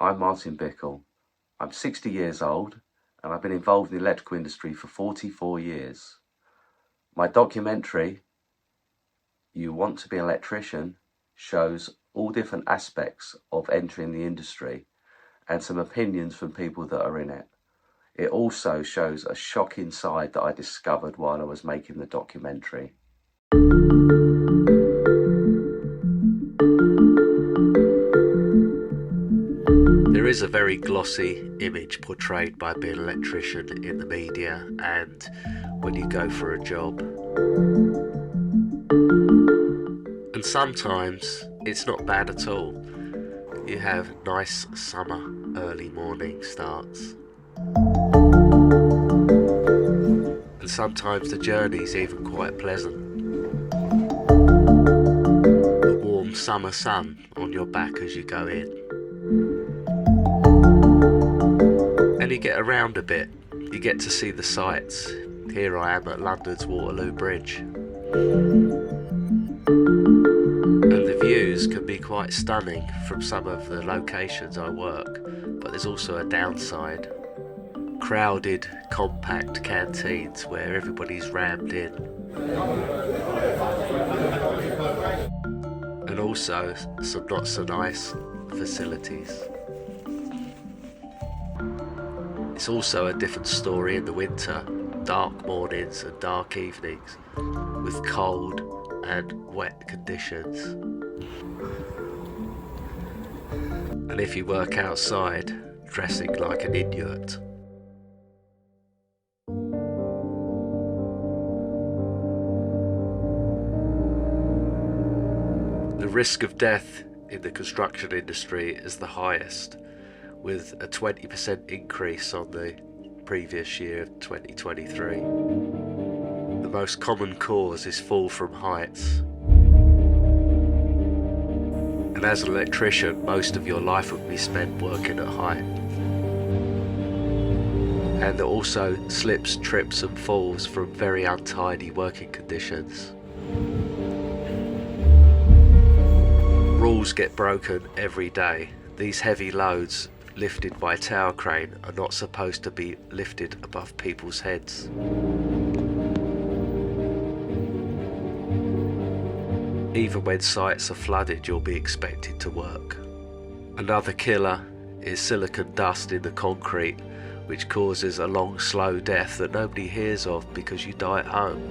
I'm Martin Bickle. I'm 60 years old and I've been involved in the electrical industry for 44 years. My documentary, You Want to Be an Electrician, shows all different aspects of entering the industry and some opinions from people that are in it. It also shows a shocking side that I discovered while I was making the documentary. There is a very glossy image portrayed by being an electrician in the media and when you go for a job. And sometimes it's not bad at all. You have nice summer early morning starts. And sometimes the journey's even quite pleasant. The warm summer sun on your back as you go in. And you get around a bit, you get to see the sights. Here I am at London's Waterloo Bridge. And the views can be quite stunning from some of the locations I work, but there's also a downside. Crowded, compact canteens where everybody's rammed in. And also some not so nice facilities. It's also a different story in the winter, dark mornings and dark evenings, with cold and wet conditions. And if you work outside, dressing like an Inuit. The risk of death in the construction industry is the highest, with a 20% increase on the previous year of 2023. The most common cause is fall from heights. And as an electrician, most of your life would be spent working at height. And there are also slips, trips and falls from very untidy working conditions. Rules get broken every day. These heavy loads lifted by a tower crane are not supposed to be lifted above people's heads. Even when sites are flooded, you'll be expected to work. Another killer is silicon dust in the concrete, which causes a long, slow death that nobody hears of because you die at home.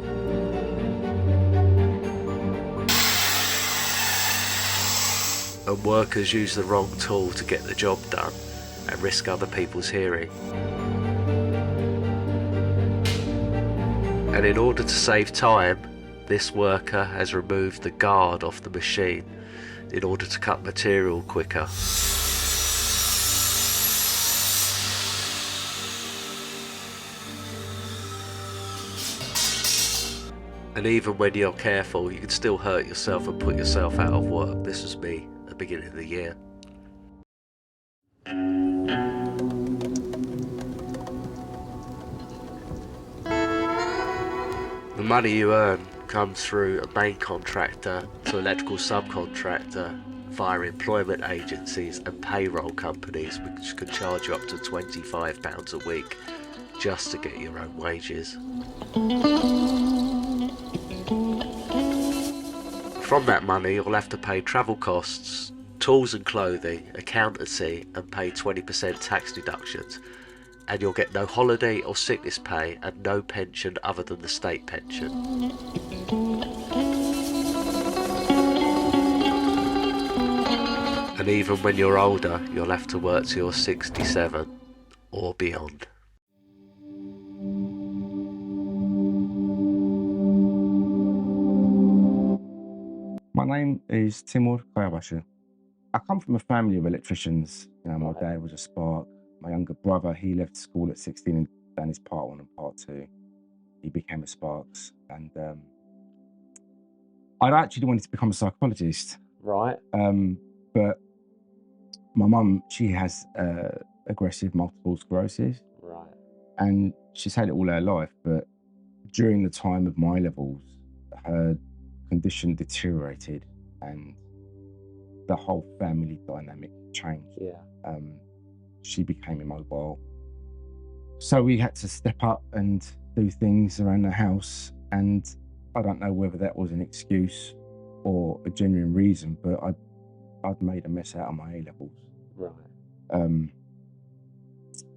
And workers use the wrong tool to get the job done and risk other people's hearing. And in order to save time, this worker has removed the guard off the machine in order to cut material quicker. And even when you're careful, you can still hurt yourself and put yourself out of work. This was me at the beginning of the year. The money you earn comes through a main contractor to electrical subcontractor via employment agencies and payroll companies, which can charge you up to £25 a week just to get your own wages. From that money, you'll have to pay travel costs, tools and clothing, accountancy, and pay 20% tax deductions. And you'll get no holiday or sickness pay and no pension other than the state pension. And even when you're older, you'll have to work till you're 67 or beyond. My name is Timur Kayabashi. I come from a family of electricians. My dad was a spark. My younger brother, he left school at 16 and done his part 1 and part 2. He became a sparks. And I actually wanted to become a psychologist. Right. But my mum, she has aggressive multiple sclerosis. Right. And she's had it all her life. But during the time of my levels, her condition deteriorated and the whole family dynamic changed. Yeah. She became immobile. So we had to step up and do things around the house. And I don't know whether that was an excuse or a genuine reason, but I'd made a mess out of my A-levels. Right.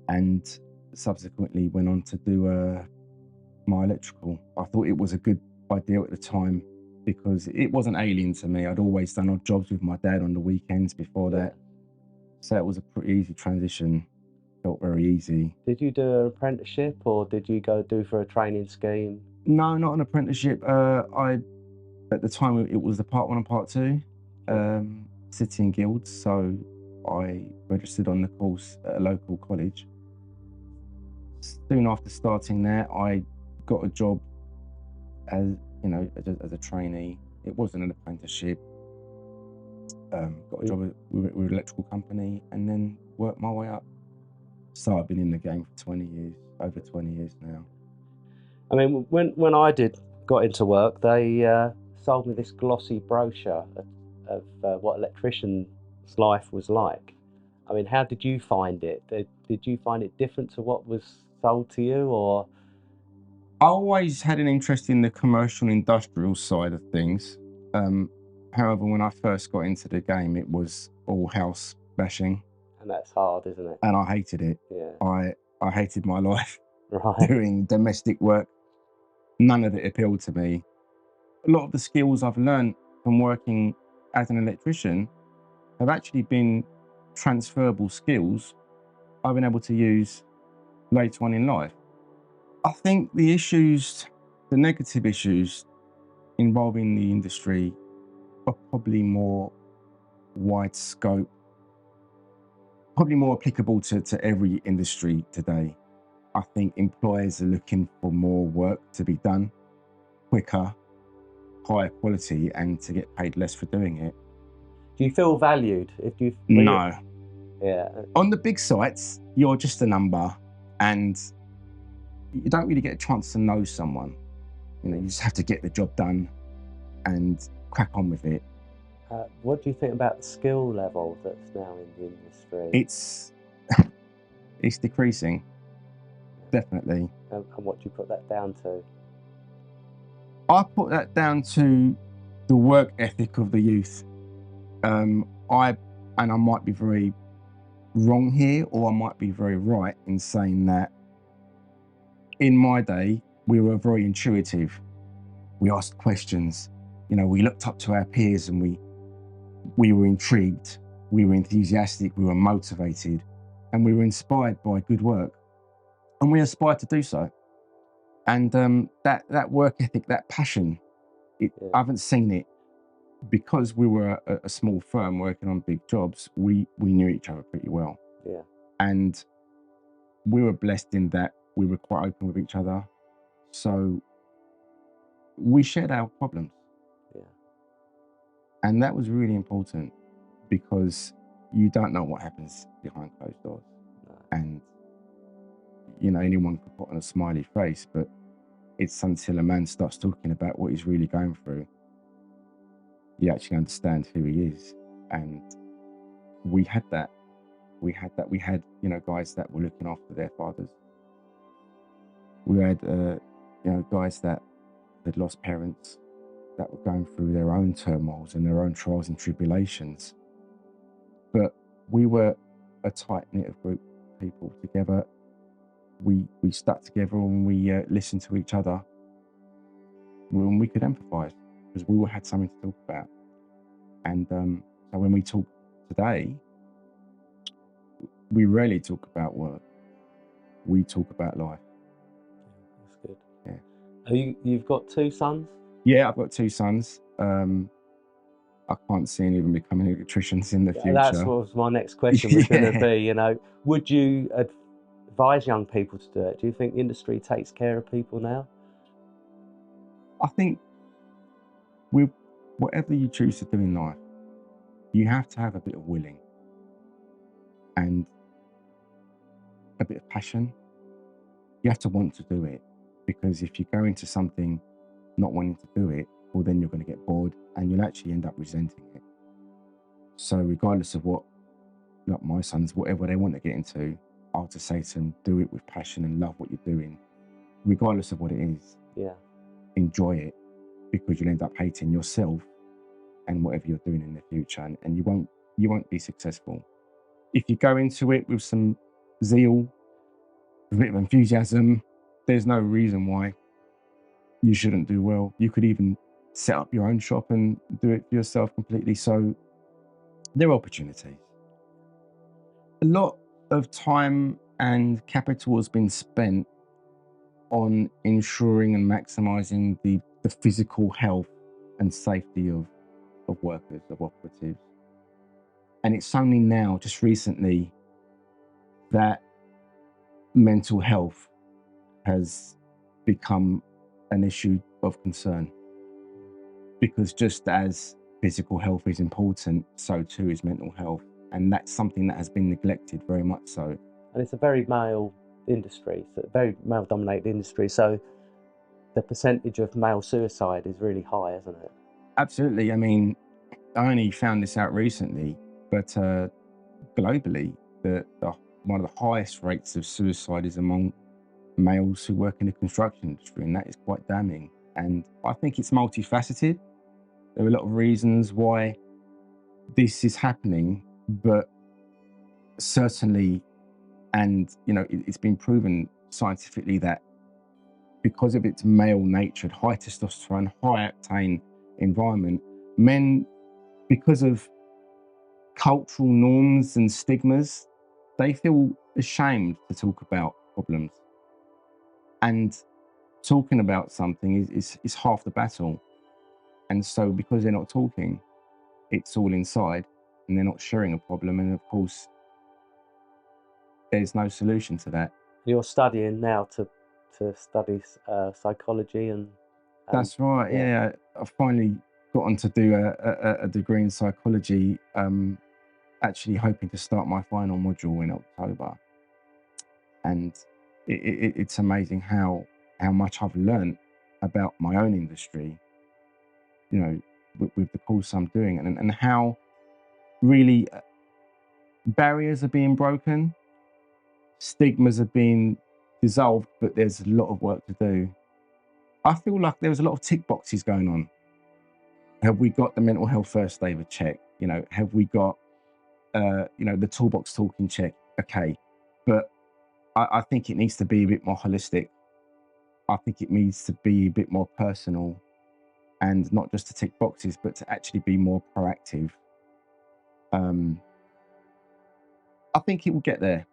And subsequently went on to do my electrical. I thought it was a good idea at the time because it wasn't alien to me. I'd always done odd jobs with my dad on the weekends before that. So it was a pretty easy transition. Felt very easy. Did you do an apprenticeship or did you go do for a training scheme? No, not an apprenticeship. At the time it was the Part 1 and Part 2 City and Guilds. So I registered on the course at a local college. Soon after starting there, I got a job as a trainee. It wasn't an apprenticeship. Got a job with an electrical company and then worked my way up. So I've been in the game for 20 years, over 20 years now. I mean, when I got into work, they sold me this glossy brochure of what electrician's life was like. I mean, how did you find it? Did you find it different to what was sold to you, or? I always had an interest in the commercial and industrial side of things. However, when I first got into the game, it was all house bashing. And that's hard, isn't it? And I hated it. Yeah. I hated my life Right. doing domestic work. None of it appealed to me. A lot of the skills I've learned from working as an electrician have actually been transferable skills I've been able to use later on in life. I think the negative issues involving the industry are probably more wide scope, probably more applicable to every industry today. I think employers are looking for more work to be done quicker, higher quality, and to get paid less for doing it. Do you feel valued? No. Yeah. On the big sites, you're just a number and you don't really get a chance to know someone. You just have to get the job done and crack on with it. What do you think about the skill level that's now in the industry? It's decreasing, definitely. And what do you put that down to? I put that down to the work ethic of the youth. I might be very wrong here, or I might be very right in saying that in my day, we were very intuitive. We asked questions. We looked up to our peers and we were intrigued. We were enthusiastic. We were motivated, and we were inspired by good work, and we aspired to do so. And that work ethic, that passion, I haven't seen it. Because we were a small firm working on big jobs, we knew each other pretty well. Yeah. And we were blessed in that we were quite open with each other. So we shared our problems. Yeah. And that was really important because you don't know what happens behind closed doors. No. And, anyone can put on a smiley face, but it's until a man starts talking about what he's really going through, you actually understand who he is. And we had that. We had, guys that were looking after their fathers. We had, guys that had lost parents, that were going through their own turmoils and their own trials and tribulations. But we were a tight-knit of group of people together. We stuck together and we listened to each other when we could empathise, because we all had something to talk about. And so when we talk today, we rarely talk about work. We talk about life. That's good. Yeah. You've got 2 sons? Yeah, I've got 2 sons. I can't see any of them becoming electricians in the future. That's what was my next question was going to be. Would you advise young people to do it? Do you think the industry takes care of people now? I think with whatever you choose to do in life, you have to have a bit of willing and a bit of passion. You have to want to do it, because if you go into something not wanting to do it, well, then you're going to get bored and you'll actually end up resenting it. So regardless of what like my sons, whatever they want to get into, I'll just say to them, do it with passion and love what you're doing, regardless of what it is. Yeah. Enjoy it, because you'll end up hating yourself and whatever you're doing in the future, and you won't be successful. If you go into it with some zeal, a bit of enthusiasm, there's no reason why you shouldn't do well. You could even set up your own shop and do it for yourself completely. So there are opportunities. A lot of time and capital has been spent on ensuring and maximising the physical health and safety of workers, of operatives. And it's only now, just recently, that mental health has become an issue of concern. Because just as physical health is important, so too is mental health. And that's something that has been neglected, very much so. And it's a very male industry, it's a very male-dominated industry, so the percentage of male suicide is really high, isn't it? Absolutely. I mean, I only found this out recently, but globally, one of the highest rates of suicide is among males who work in the construction industry, and that is quite damning. And I think it's multifaceted. There are a lot of reasons why this is happening, but certainly, and it's been proven scientifically that because of its male-natured, high testosterone, high octane environment, men, because of cultural norms and stigmas, they feel ashamed to talk about problems. And talking about something is half the battle. And so because they're not talking, it's all inside and they're not sharing a problem. And of course, there's no solution to that. You're studying now to study psychology and that's right. Yeah, I finally got on to do a degree in psychology. Actually hoping to start my final module in October, and it's amazing how much I've learned about my own industry, with the course I'm doing, and how really barriers are being broken, stigmas are being dissolved, but there's a lot of work to do. I feel like there was a lot of tick boxes going on. Have we got the mental health first aid check? Have we got the toolbox talking check? Okay, but I think it needs to be a bit more holistic. I think it needs to be a bit more personal, and not just to tick boxes, but to actually be more proactive. I think it will get there.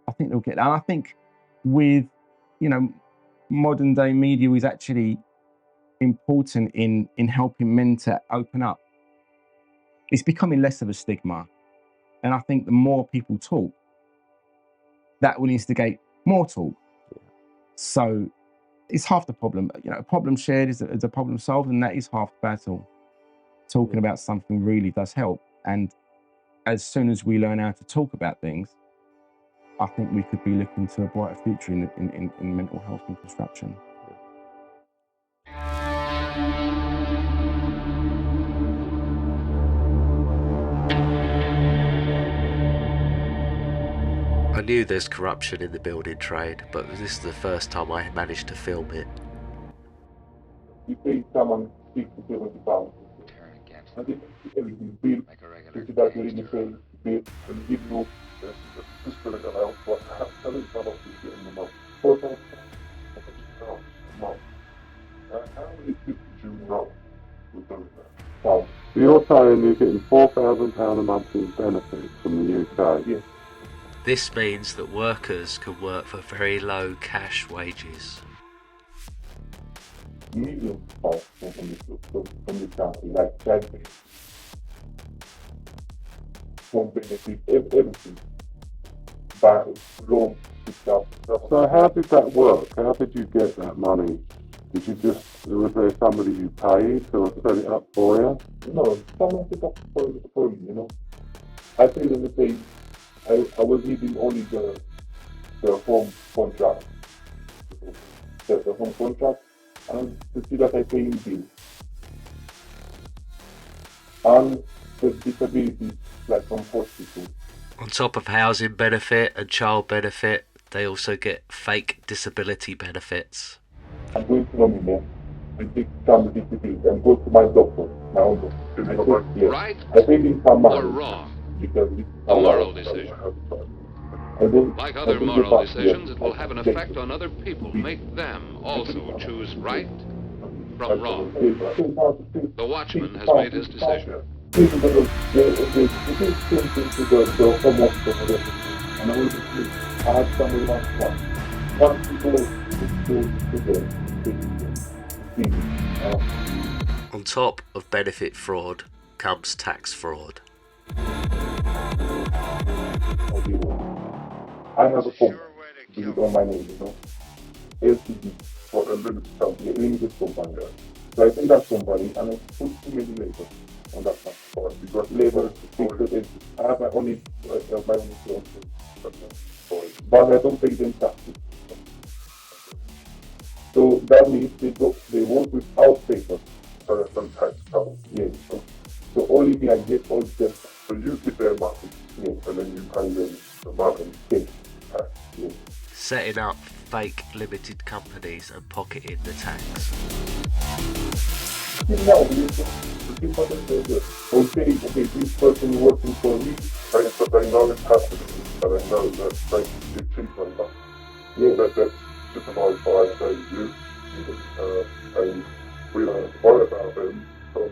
I think it'll get there. And I think with, modern day media is actually important in helping men to open up. It's becoming less of a stigma. And I think the more people talk, that will instigate more talk. So it's half the problem. A problem shared is a problem solved, and that is half the battle. Talking about something really does help. And as soon as we learn how to talk about things, I think we could be looking to a brighter future in mental health and construction. I knew there's corruption in the building trade, but this is the first time I managed to film it. You pay someone £60-70. I think everything's built, $50 in the pay, built, and give you this product allowance for having someone to get in the month. £4,000 a month. How many people do you know who do that? So you're saying you're getting £4,000 a month in benefits from the UK? Yes. This means that workers can work for very low cash wages. Medium cost from this country, like childcare, home benefits, everything, by loan stuff. So how did that work? How did you get that money? Did you just, was there somebody you paid to set it up for you? No, someone set up for me, I paid them to say, I was needing only the home contract, the home contract, and to see that I pay in bills. And the disability, like from hospital, On top of housing benefit and child benefit, they also get fake disability benefits. I'm going to nominate and take some disability and go to my doctor, my own doctor. Right I think it's some or money wrong? because it's A moral decision. Like Like other moral decisions, it will have an effect on other people, make them also choose right from wrong. The watchman has made his decision. On top of benefit fraud comes tax fraud. I have a phone. Do it on my name, you know. LTD for a limited company, a limited company. So I think that company and I put too many labels on that one because labor is I have my own but I don't pay them taxes. So that means they work without papers for some tax cover. Yes. So only thing I get all them. So you keep their money, yes, and then you pay them the money. Yes. Yes. Setting up fake limited companies and pocketing the tax. Okay, this person working for me, right? But I know it's happening, but I know that they should treat like that. Yeah, that's supervised by say you, and we don't worry about them, so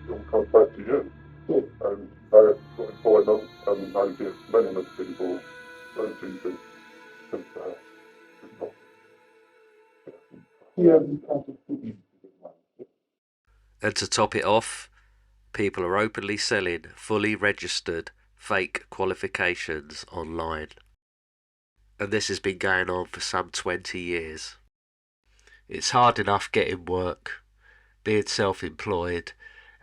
it'll come back to you. Yeah. And I employ them, and I get many people, those people, yeah, we can't just put you. And to top it off, people are openly selling fully registered fake qualifications online. And this has been going on for some 20 years. It's hard enough getting work, being self-employed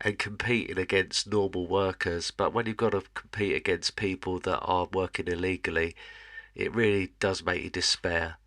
and competing against normal workers, but when you've got to compete against people that are working illegally, it really does make you despair.